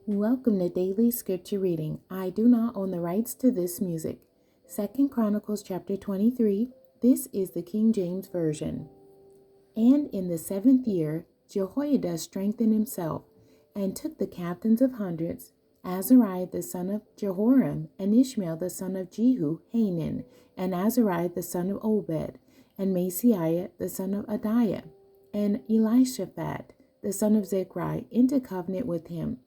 Welcome to Daily Scripture Reading. I do not own the rights to this music. 2 Chronicles chapter 23. This is the King James Version. And in the 7th year, Jehoiada strengthened himself and took the captains of hundreds, Azariah the son of Jehoram, and Ishmael the son of Jehu, Hanan, and Azariah the son of Obed, and Maaseiah the son of Adiah, and Elishaphat the son of Zechariah, into covenant with him.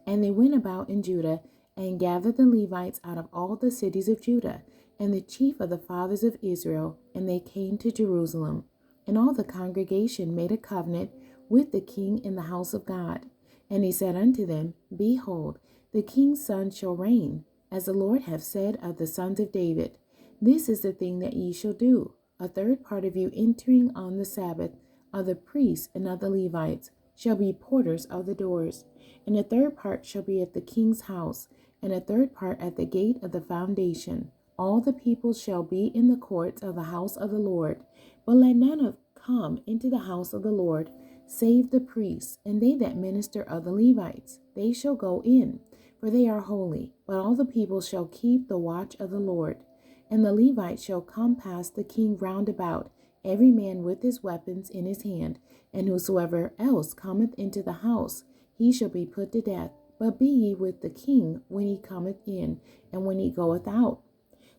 And they went about in Judah and gathered the Levites out of all the cities of Judah, and the chief of the fathers of Israel, and they came to Jerusalem. And all the congregation made a covenant with the king in the house of God. And he said unto them, Behold, the king's son shall reign, as the Lord hath said of the sons of David. This is the thing that ye shall do. A third part of you entering on the Sabbath of the priests and of the Levites shall be porters of the doors. And a third part shall be at the king's house, and a third part at the gate of the foundation. All the people shall be in the courts of the house of the Lord. But let none come into the house of the Lord, save the priests, and they that minister of the Levites. They shall go in, for they are holy. But all the people shall keep the watch of the Lord. And the Levites shall come past the king round about, every man with his weapons in his hand. And whosoever else cometh into the house, he shall be put to death. But be ye with the king when he cometh in, and when he goeth out.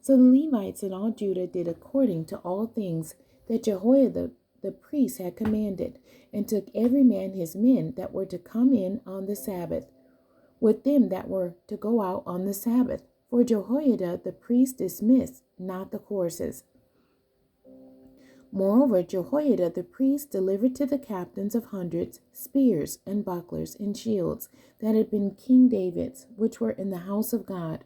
So the Levites and all Judah did according to all things that Jehoiada the priest had commanded, and took every man his men that were to come in on the Sabbath, with them that were to go out on the Sabbath. For Jehoiada the priest dismissed not the courses. Moreover, Jehoiada the priest delivered to the captains of hundreds spears and bucklers and shields that had been King David's, which were in the house of God.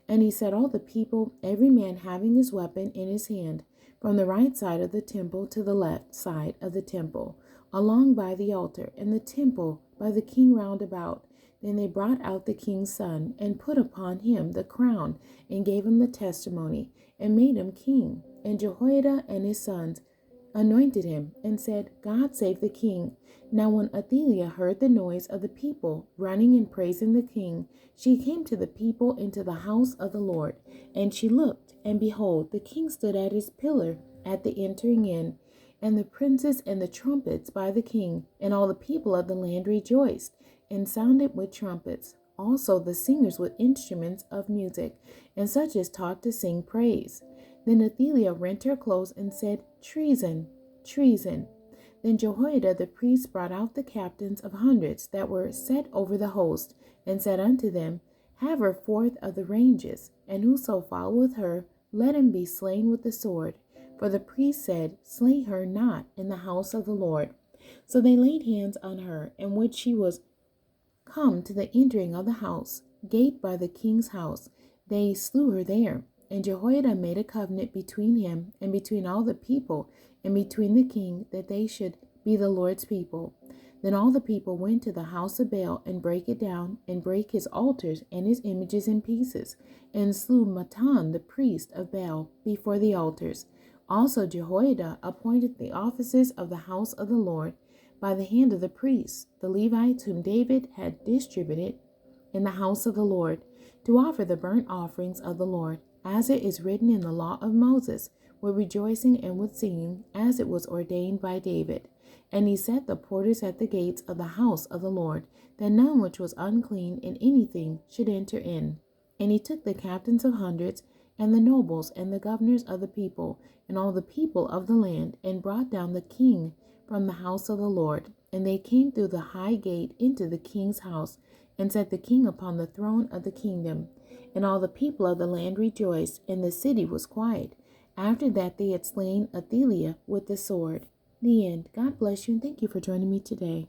And he set all the people, every man having his weapon in his hand, from the right side of the temple to the left side of the temple, along by the altar, and the temple by the king round about. Then they brought out the king's son, and put upon him the crown, and gave him the testimony, and made him king. And Jehoiada and his sons anointed him, and said, God save the king. Now when Athaliah heard the noise of the people running and praising the king, she came to the people into the house of the Lord. And she looked, and behold, the king stood at his pillar at the entering in, and the princes and the trumpets by the king. And all the people of the land rejoiced, and sounded with trumpets. Also the singers with instruments of music, and such as taught to sing praise. Then Athaliah rent her clothes and said, Treason, treason. Then Jehoiada the priest brought out the captains of hundreds that were set over the host, and said unto them, Have her forth of the ranges, and whoso followeth her, let him be slain with the sword. For the priest said, Slay her not in the house of the Lord. So they laid hands on her, and when she was come to the entering of the house, gate by the king's house, they slew her there. And Jehoiada made a covenant between him and between all the people and between the king, that they should be the Lord's people. Then all the people went to the house of Baal and brake it down, and brake his altars and his images in pieces, and slew Mattan the priest of Baal before the altars. Also Jehoiada appointed the offices of the house of the Lord by the hand of the priests, the Levites whom David had distributed in the house of the Lord, to offer the burnt offerings of the Lord, as it is written in the law of Moses, with rejoicing and with singing, as it was ordained by David. And he set the porters at the gates of the house of the Lord, that none which was unclean in anything should enter in. And he took the captains of hundreds, and the nobles, and the governors of the people, and all the people of the land, and brought down the king from the house of the Lord. And they came through the high gate into the king's house, and set the king upon the throne of the kingdom. And all the people of the land rejoiced, and the city was quiet, after that they had slain Athaliah with the sword. The end. God bless you, and thank you for joining me today.